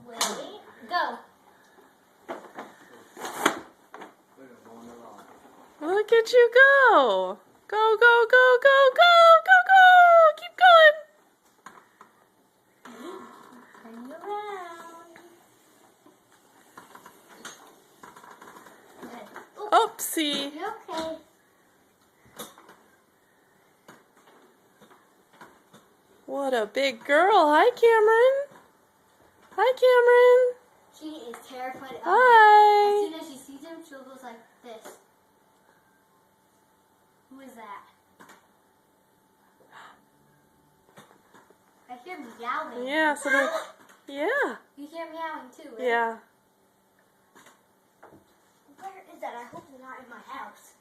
Wait. Go. Look at you go. Go, go, go, go, go, go, go. Keep going. Turn you around. Good. Oopsie. You okay? What a big girl. Hi, Cameron. Hi, Cameron. She is terrified of him. Hi. As soon as she sees him, she'll go like this. Who is that? I hear meowing. Yeah, so yeah. You hear meowing too, right? Yeah. Where is that? I hope they're not in my house.